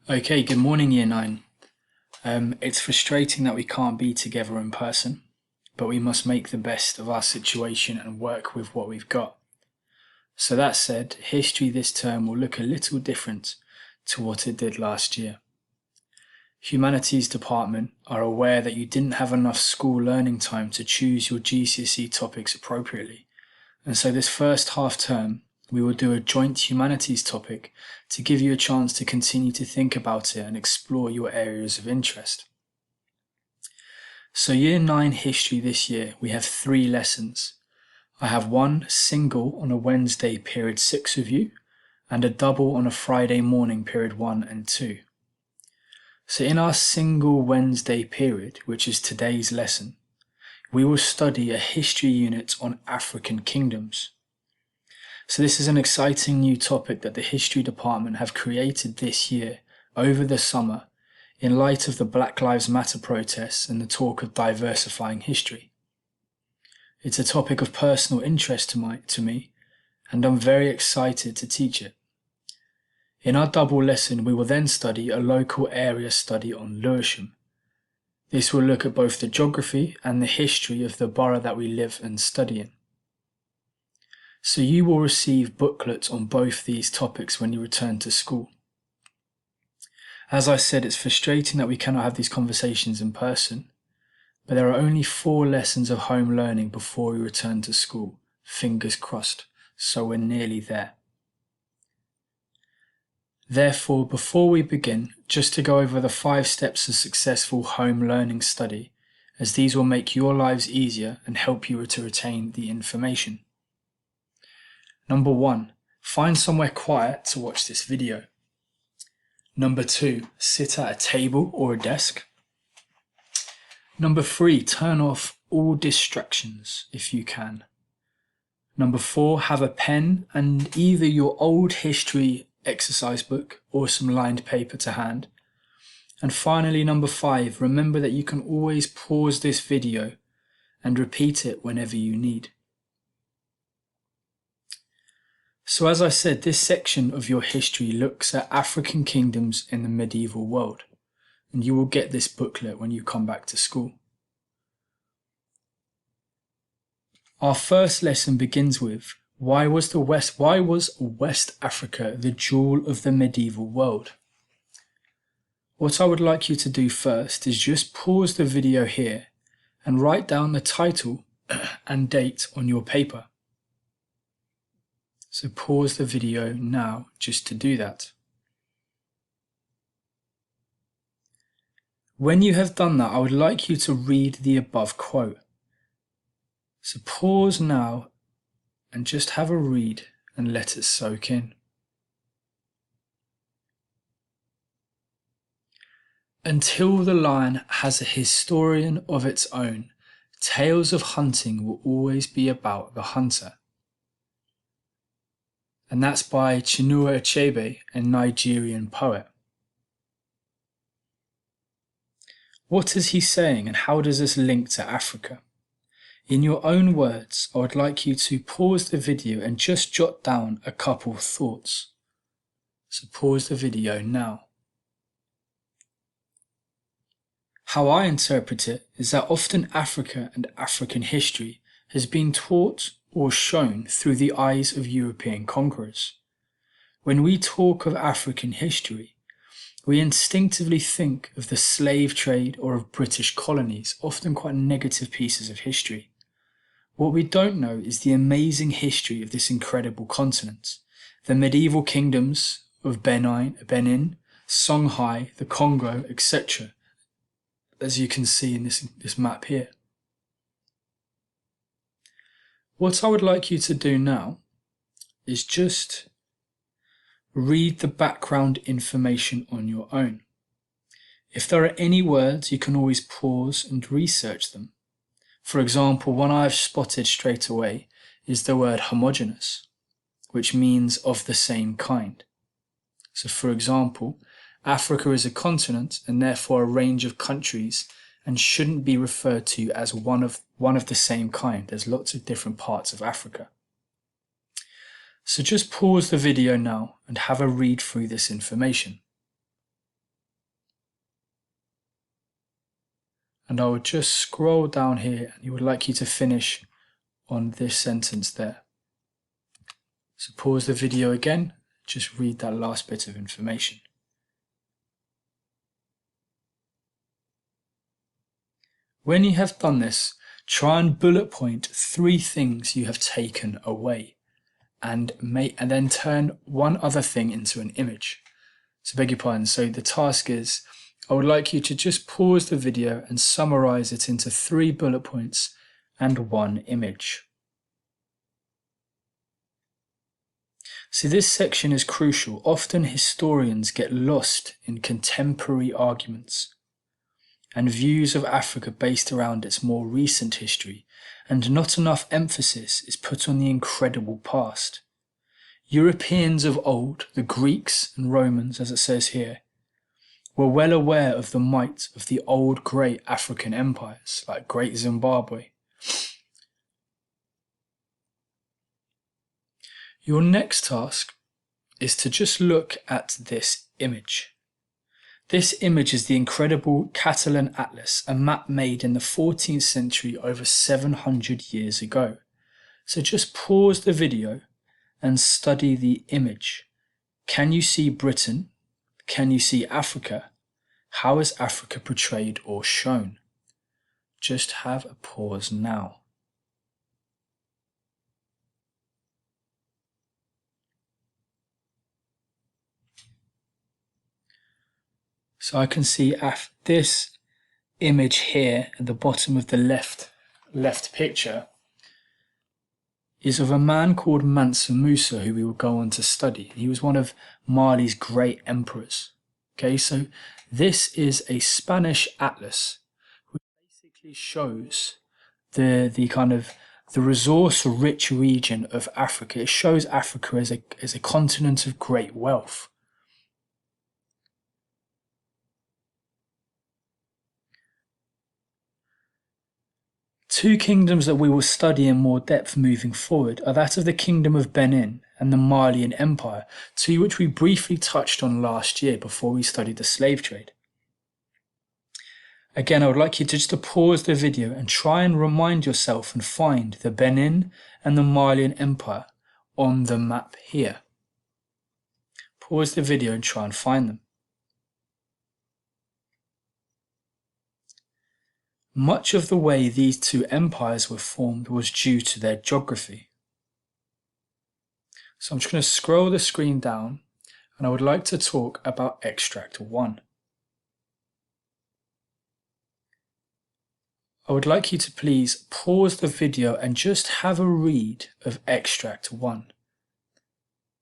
Okay, good morning, Year 9. It's frustrating that we can't be together in person, but we must make the best of our situation and work with what we've got. So that said, history this term will look a little different to what it did last year. Humanities department are aware that you didn't have enough school learning time to choose your GCSE topics appropriately, and so this first half term we will do a joint humanities topic to give you a chance to continue to think about it and explore your areas of interest. So Year 9 history this year we have 3 lessons. I have one single on a Wednesday period 6 of you and a double on a Friday morning period 1 and 2. So in our single Wednesday period, which is today's lesson, we will study a history unit on African kingdoms. So this is an exciting new topic that the history department have created this year over the summer in light of the Black Lives Matter protests and the talk of diversifying history. It's a topic of personal interest to me, and I'm very excited to teach it. In our double lesson, we will then study a local area study on Lewisham. This will look at both the geography and the history of the borough that we live and study in. So you will receive booklets on both these topics when you return to school. As I said, it's frustrating that we cannot have these conversations in person, but there are only 4 lessons of home learning before we return to school. Fingers crossed, so we're nearly there. Therefore, before we begin, just to go over the 5 steps of successful home learning study, as these will make your lives easier and help you to retain the information. Number 1, find somewhere quiet to watch this video. Number 2, sit at a table or a desk. Number 3, turn off all distractions if you can. Number 4, have a pen and either your old history exercise book or some lined paper to hand. And finally, number 5, remember that you can always pause this video and repeat it whenever you need. So as I said, this section of your history looks at African kingdoms in the medieval world, and you will get this booklet when you come back to school. Our first lesson begins with, why was West Africa the jewel of the medieval world? What I would like you to do first is just pause the video here and write down the title and date on your paper. So pause the video now just to do that. When you have done that, I would like you to read the above quote. So pause now and just have a read and let it soak in. Until the lion has a historian of its own, tales of hunting will always be about the hunter. And that's by Chinua Achebe, a Nigerian poet. What is he saying and how does this link to Africa? In your own words, I would like you to pause the video and just jot down a couple thoughts. So pause the video now. How I interpret it is that often Africa and African history has been taught or shown through the eyes of European conquerors. When we talk of African history, we instinctively think of the slave trade or of British colonies, often quite negative pieces of history. What we don't know is the amazing history of this incredible continent, the medieval kingdoms of Benin, Songhai, the Congo, etc., as you can see in this map here. What I would like you to do now is just read the background information on your own. If there are any words, you can always pause and research them. For example, one I've spotted straight away is the word homogeneous, which means of the same kind. So for example, Africa is a continent and therefore a range of countries and shouldn't be referred to as one of the same kind. There's lots of different parts of Africa. So just pause the video now and have a read through this information. And I would just scroll down here, and he would like you to finish on this sentence there. So pause the video again, just read that last bit of information. When you have done this, try and bullet point 3 things you have taken away, and then turn one other thing into an image. So beg your pardon, so the task is, I would like you to just pause the video and summarize it into 3 bullet points and 1 image. See, this section is crucial. Often historians get lost in contemporary arguments and views of Africa based around its more recent history, and not enough emphasis is put on the incredible past. Europeans of old, the Greeks and Romans, as it says here, were well aware of the might of the old great African empires, like Great Zimbabwe. Your next task is to just look at this image. This image is the incredible Catalan Atlas, a map made in the 14th century over 700 years ago. So just pause the video and study the image. Can you see Britain? Can you see Africa? How is Africa portrayed or shown? Just have a pause now. So I can see this image here at the bottom of the left picture is of a man called Mansa Musa, who we will go on to study. He was one of Mali's great emperors. Okay, so this is a Spanish atlas, which basically shows the resource-rich region of Africa. It shows Africa as a continent of great wealth. Two kingdoms that we will study in more depth moving forward are that of the Kingdom of Benin and the Malian Empire, two which we briefly touched on last year before we studied the slave trade. Again, I would like you to just pause the video and try and remind yourself and find the Benin and the Malian Empire on the map here. Pause the video and try and find them. Much of the way these two empires were formed was due to their geography. So I'm just going to scroll the screen down, and I would like to talk about Extract 1. I would like you to please pause the video and just have a read of Extract 1.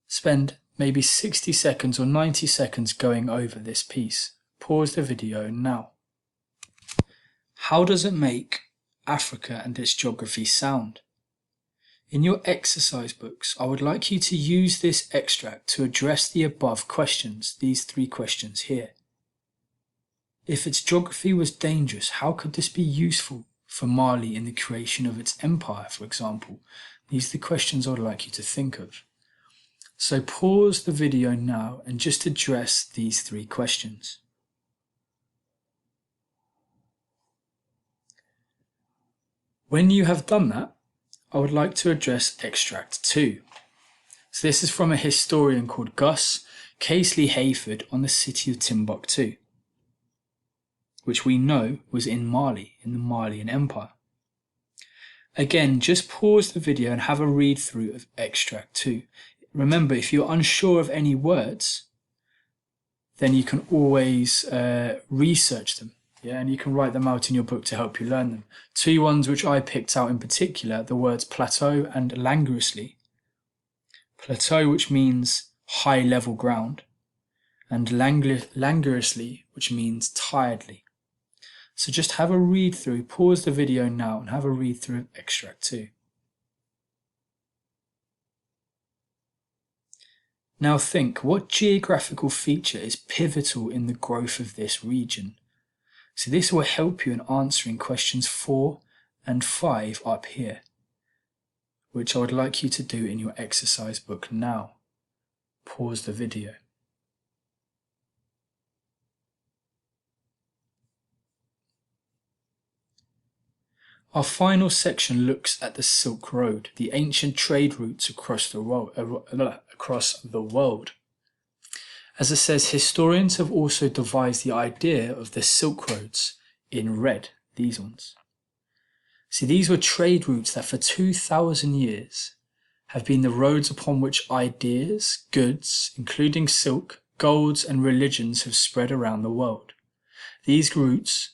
Spend maybe 60 seconds or 90 seconds going over this piece. Pause the video now. How does it make Africa and its geography sound? In your exercise books, I would like you to use this extract to address the above questions, these 3 questions here. If its geography was dangerous, how could this be useful for Mali in the creation of its empire, for example? These are the questions I would like you to think of. So pause the video now and just address these 3 questions. When you have done that, I would like to address Extract 2. So this is from a historian called Gus Casely-Hayford on the city of Timbuktu, which we know was in Mali, in the Malian Empire. Again, just pause the video and have a read through of Extract 2. Remember, if you're unsure of any words, then you can always research them. Yeah, and you can write them out in your book to help you learn them. 2 ones which I picked out in particular, the words plateau and languorously. Plateau, which means high level ground, and languorously, which means tiredly. So just have a read through, pause the video now and have a read through of Extract 2. Now think, what geographical feature is pivotal in the growth of this region? So this will help you in answering questions 4 and 5 up here, which I would like you to do in your exercise book now. Pause the video. Our final section looks at the Silk Road, the ancient trade routes across the world. As it says, historians have also devised the idea of the Silk Roads in red, these ones. See, these were trade routes that for 2,000 years have been the roads upon which ideas, goods, including silk, golds, and religions have spread around the world. These goods,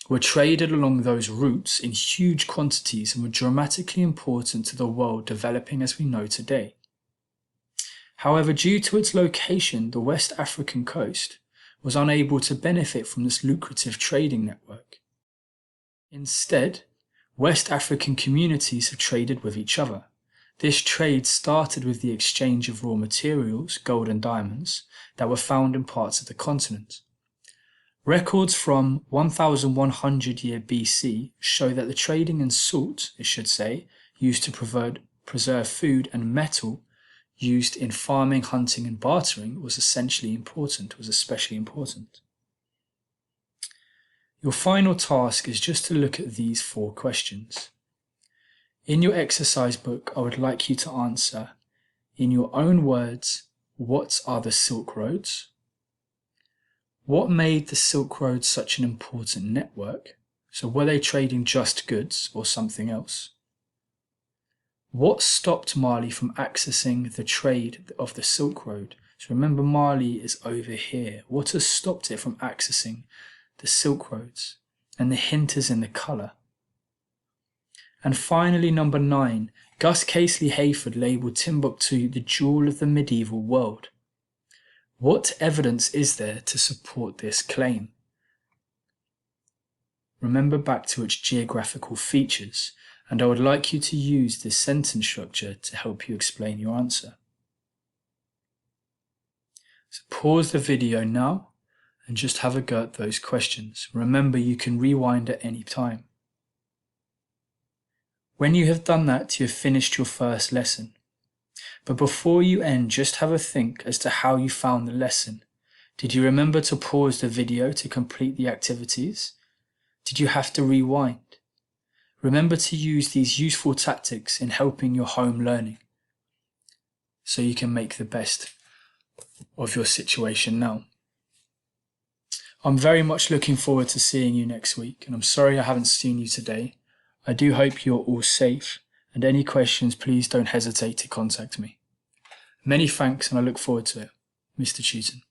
were traded along those routes in huge quantities and were dramatically important to the world developing as we know today. However, due to its location, the West African coast was unable to benefit from this lucrative trading network. Instead, West African communities have traded with each other. This trade started with the exchange of raw materials, gold and diamonds, that were found in parts of the continent. Records from 1100 year BC show that the trading in salt, used to preserve food, and metal used in farming, hunting, and bartering was especially important. Your final task is just to look at these 4 questions. In your exercise book, I would like you to answer, in your own words, what are the Silk Roads? What made the Silk Road such an important network? So were they trading just goods or something else? What stopped Mali from accessing the trade of the Silk Road? So remember, Mali is over here. What has stopped it from accessing the Silk Roads? And the hint is in the colour. And finally, number 9, Gus Casely Hayford labelled Timbuktu the jewel of the medieval world. What evidence is there to support this claim? Remember back to its geographical features, and I would like you to use this sentence structure to help you explain your answer. So pause the video now and just have a go at those questions. Remember, you can rewind at any time. When you have done that, you have finished your first lesson. But before you end, just have a think as to how you found the lesson. Did you remember to pause the video to complete the activities? Did you have to rewind? Remember to use these useful tactics in helping your home learning so you can make the best of your situation now. I'm very much looking forward to seeing you next week, and I'm sorry I haven't seen you today. I do hope you're all safe, and any questions, please don't hesitate to contact me. Many thanks, and I look forward to it. Mr. Cheaton.